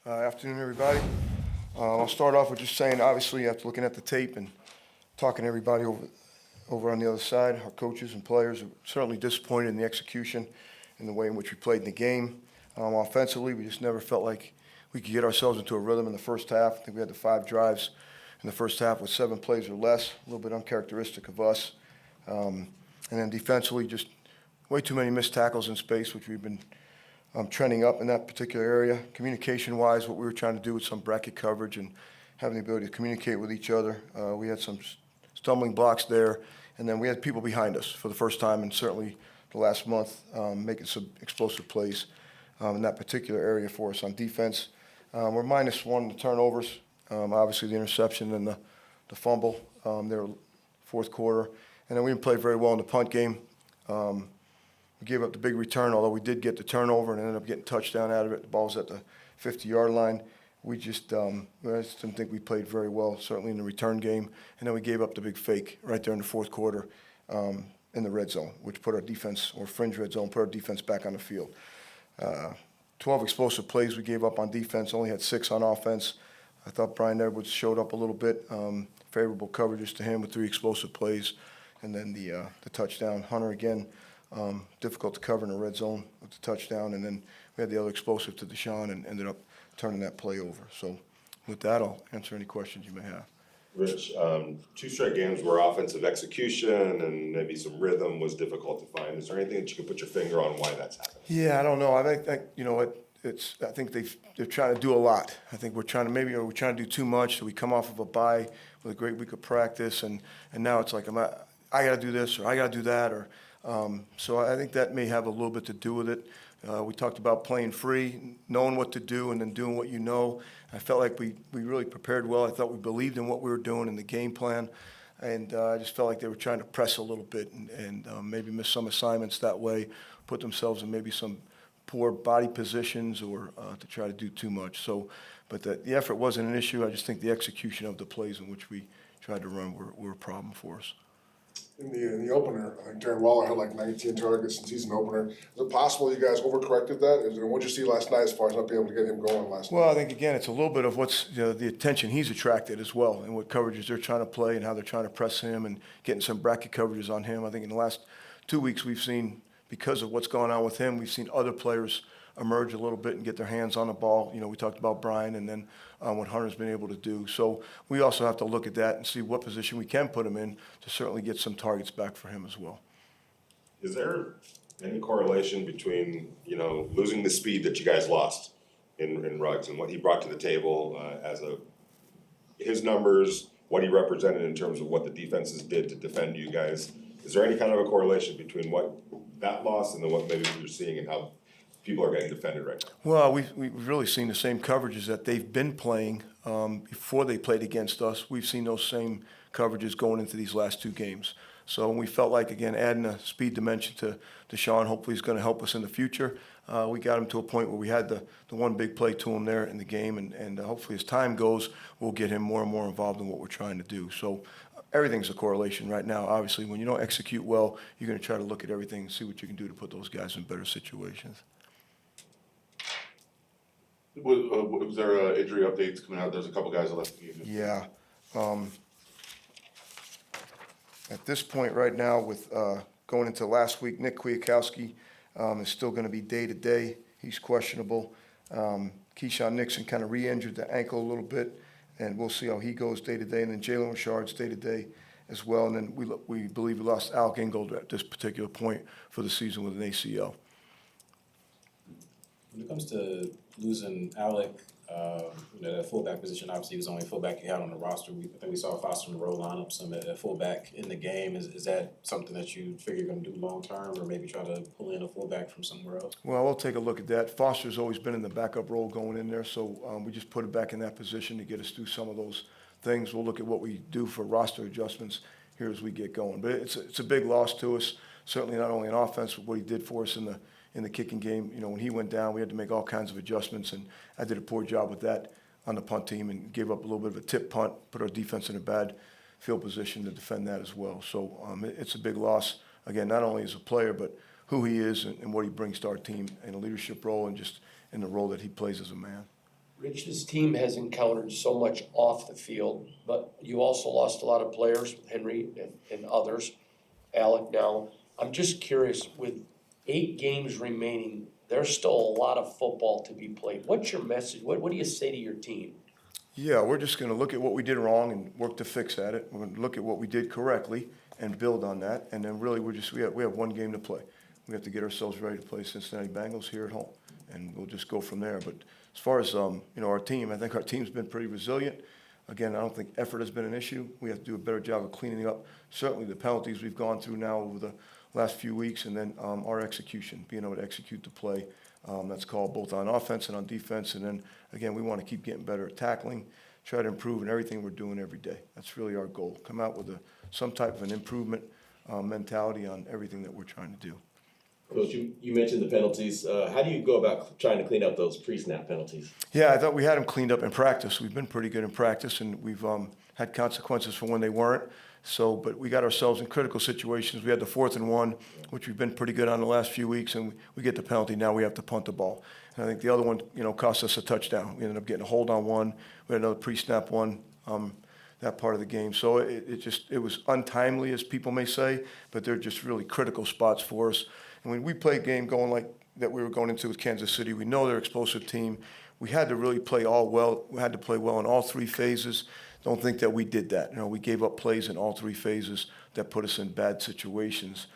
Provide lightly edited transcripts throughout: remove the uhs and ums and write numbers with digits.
Afternoon, everybody. I'll start off with just saying, obviously, after looking at the tape and talking to everybody over on the other side, our coaches and players are certainly disappointed in the execution and the way in which we played in the game. Offensively, we just never felt like we could get ourselves into a rhythm in the first half. I think we had the 5 drives in the first half with 7 plays or less, a little bit uncharacteristic of us. And then defensively, just way too many missed tackles in space, which we've been trending up in that particular area. Communication-wise, what we were trying to do with some bracket coverage and having the ability to communicate with each other, we had some stumbling blocks there. And then we had people behind us for the first time, and certainly the last month, making some explosive plays in that particular area for us on defense. We're -1 in the turnovers, obviously the interception and the fumble there fourth quarter. And then we didn't play very well in the punt game. We gave up the big return, although we did get the turnover and ended up getting a touchdown out of it. The ball's at the 50-yard line. I just didn't think we played very well, certainly in the return game. And then we gave up the big fake right there in the fourth quarter in the red zone, which put our defense, or fringe red zone, put our defense back on the field. 12 explosive plays we gave up on defense, only had 6 on offense. I thought Brian Edwards showed up a little bit, favorable coverages to him with 3 explosive plays, and then the touchdown. Hunter, again, difficult to cover in the red zone with the touchdown, and then we had the other explosive to Deshaun and ended up turning that play over. So with that, I'll answer any questions you may have. Rich, 2 straight games where offensive execution and maybe some rhythm was difficult to find. Is there anything that you can put your finger on why that's happened? Yeah, I don't know. I think you know I think they're trying to do a lot. I think we're trying to do too much. So we come off of a bye with a great week of practice, and now it's like I got to do this or I got to do that, or so I think that may have a little bit to do with it. We talked about playing free, knowing what to do, and then doing what you know. I felt like we really prepared well. I thought we believed in what we were doing in the game plan, and I just felt like they were trying to press a little bit and maybe miss some assignments that way, put themselves in maybe some poor body positions or to try to do too much. So, but the effort wasn't an issue. I just think the execution of the plays in which we tried to run were a problem for us. In the opener, I think Darren Waller had like 19 targets in season opener. Is it possible you guys overcorrected that? And what did you see last night as far as not being able to get him going last night? Well, I think, again, it's a little bit of what's the attention he's attracted as well, and what coverages they're trying to play and how they're trying to press him and getting some bracket coverages on him. I think in the last 2 weeks we've seen, because of what's going on with him, we've seen other players emerge a little bit and get their hands on the ball. We talked about Brian and then what Hunter's been able to do. So we also have to look at that and see what position we can put him in to certainly get some targets back for him as well. Is there any correlation between, losing the speed that you guys lost in Ruggs and what he brought to the table his numbers, what he represented in terms of what the defenses did to defend you guys? Is there any kind of a correlation between what that loss and then what maybe you're seeing and how people are getting defended right now? Well, we've really seen the same coverages that they've been playing before they played against us. We've seen those same coverages going into these last 2 games. So we felt like, again, adding a speed dimension to Deshaun hopefully is going to help us in the future. We got him to a point where we had the one big play to him there in the game, and hopefully as time goes, we'll get him more and more involved in what we're trying to do. So everything's a correlation right now. Obviously, when you don't execute well, you're going to try to look at everything and see what you can do to put those guys in better situations. Was there injury updates coming out? There's a couple guys that left the game. Yeah. At this point right now, with going into last week, Nick Kwiatkowski is still going to be day-to-day. He's questionable. Keyshawn Nixon kind of re-injured the ankle a little bit, and we'll see how he goes day-to-day. And then Jalen Richard's day-to-day as well. And then we believe we lost Alec Ingold at this particular point for the season with an ACL. When it comes to losing Alec, that fullback position, obviously he was the only fullback he had on the roster. I think we saw Foster in the roll lineup some at fullback in the game. Is that something that you figure you're going to do long term, or maybe try to pull in a fullback from somewhere else? Well, we'll take a look at that. Foster's always been in the backup role going in there, so we just put it back in that position to get us through some of those things. We'll look at what we do for roster adjustments here as we get going. But it's a big loss to us, certainly not only in offense, but what he did for us in the kicking game. When he went down, we had to make all kinds of adjustments, and I did a poor job with that on the punt team and gave up a little bit of a tip punt, put our defense in a bad field position to defend that as well. So it's a big loss, again, not only as a player, but who he is and what he brings to our team in a leadership role and just in the role that he plays as a man. Rich, this team has encountered so much off the field, but you also lost a lot of players with Henry and others, Alec now. I'm just curious, with 8 games remaining, there's still a lot of football to be played. What's your message? What do you say to your team? Yeah, we're just gonna look at what we did wrong and work to fix at it. We're gonna look at what we did correctly and build on that. And then really, we have one game to play. We have to get ourselves ready to play Cincinnati Bengals here at home, and we'll just go from there. But as far as, our team, I think our team's been pretty resilient. Again, I don't think effort has been an issue. We have to do a better job of cleaning up certainly the penalties we've gone through now over the last few weeks, and then our execution, being able to execute the play that's called both on offense and on defense. And then, again, we want to keep getting better at tackling, try to improve in everything we're doing every day. That's really our goal. Come out with some type of an improvement mentality on everything that we're trying to do. Coach, you mentioned the penalties. How do you go about trying to clean up those pre-snap penalties? Yeah, I thought we had them cleaned up in practice. We've been pretty good in practice, and we've had consequences for when they weren't. So, but we got ourselves in critical situations. We had the 4th and 1, which we've been pretty good on the last few weeks, and we get the penalty. Now we have to punt the ball. And I think the other one, cost us a touchdown. We ended up getting a hold on one. We had another pre-snap one, that part of the game. So it was untimely, as people may say, but they're just really critical spots for us. And when we play a game going like that we were going into with Kansas City, we know they're an explosive team. We had to really play well. We had to play well in all 3 phases. Don't think that we did that. We gave up plays in all 3 phases that put us in bad situations.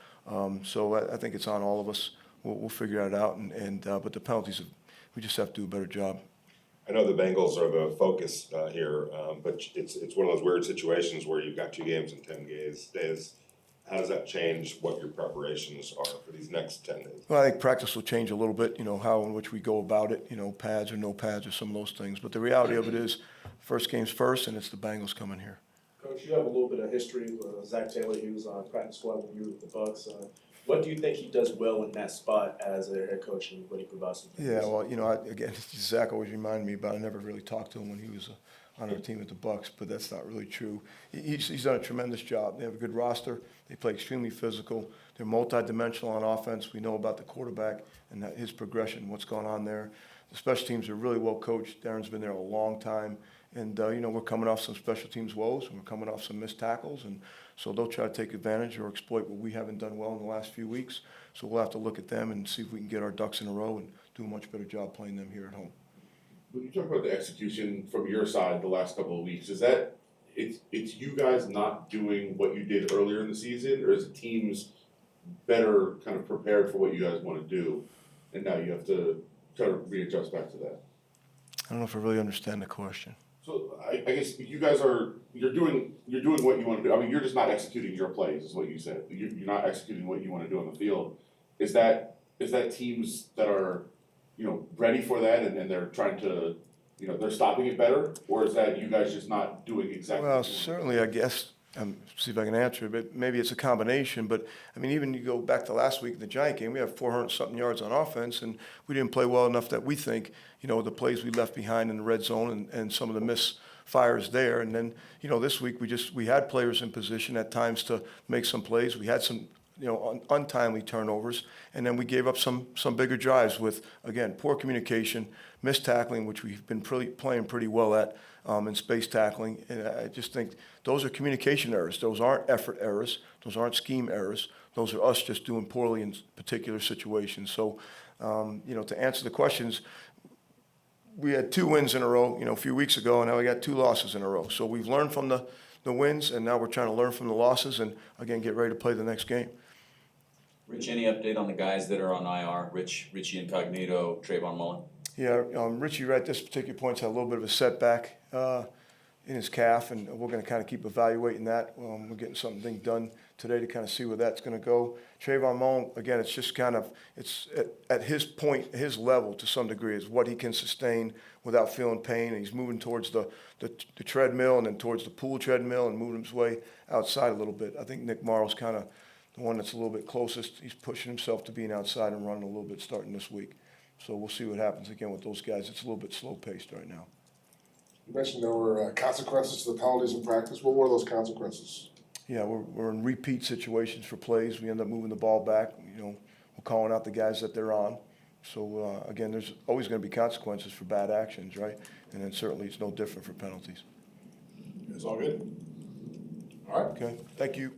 So I think it's on all of us. We'll figure it out. But the penalties, we just have to do a better job. I know the Bengals are the focus here, but it's one of those weird situations where you've got 2 games in 10 days. How does that change what your preparations are for these next 10 days? Well, I think practice will change a little bit, how in which we go about it, pads or no pads or some of those things. But the reality of it is, first game's first, and it's the Bengals coming here. Coach, you have a little bit of history with Zach Taylor. He was on practice squad when you were with the Bucs. What do you think he does well in that spot as a head coach and what he provides? Yeah, well, again, Zach always reminded me about. I never really talked to him when he was on our team at the Bucs, but that's not really true. He's done a tremendous job. They have a good roster. They play extremely physical. They're multidimensional on offense. We know about the quarterback and his progression, what's going on there. The special teams are really well coached. Darren's been there a long time. And, we're coming off some special teams woes, and we're coming off some missed tackles. And so they'll try to take advantage or exploit what we haven't done well in the last few weeks. So we'll have to look at them and see if we can get our ducks in a row and do a much better job playing them here at home. When you talk about the execution from your side the last couple of weeks, is that it's you guys not doing what you did earlier in the season, or is the teams better kind of prepared for what you guys want to do, and now you have to try to readjust back to that? I don't know if I really understand the question. So I guess you guys you're doing what you want to do. I mean, you're just not executing your plays, is what you said. You're not executing what you want to do on the field. Is that teams that are ready for that and they're trying to they're stopping it better, or is that you guys just not doing exactly? Well, what you want to do? certainly, I guess, see if I can answer it, but maybe it's a combination. But, I mean, even you go back to last week in the Giant game, we have 400-something yards on offense, and we didn't play well enough that we think, the plays we left behind in the red zone and some of the misfires there. And then, this week we had players in position at times to make some plays. We had some, untimely turnovers, and then we gave up some bigger drives with, again, poor communication, missed tackling, which we've been playing pretty well at, and space tackling. And I just think those are communication errors. Those aren't effort errors. Those aren't scheme errors. Those are us just doing poorly in particular situations. So, to answer the questions, we had 2 wins in a row, a few weeks ago, and now we got 2 losses in a row. So we've learned from the wins, and now we're trying to learn from the losses and, again, get ready to play the next game. Rich, any update on the guys that are on IR? Richie Incognito, Trayvon Mullen? Yeah, Richie right at this particular point had a little bit of a setback in his calf, and we're going to kind of keep evaluating that. We're getting something done today to kind of see where that's going to go. Trayvon Mullen, again, it's just kind of, it's at his point, his level to some degree is what he can sustain without feeling pain. And he's moving towards the treadmill and then towards the pool treadmill and moving his way outside a little bit. I think Nick Morrow's kind of the one that's a little bit closest. He's pushing himself to being outside and running a little bit starting this week. So we'll see what happens again with those guys. It's a little bit slow-paced right now. You mentioned there were consequences to the penalties in practice. What were those consequences? Yeah, we're in repeat situations for plays. We end up moving the ball back. We're calling out the guys that they're on. So, again, there's always gonna be consequences for bad actions, right? And then certainly it's no different for penalties. It's all good. All right. Okay, thank you.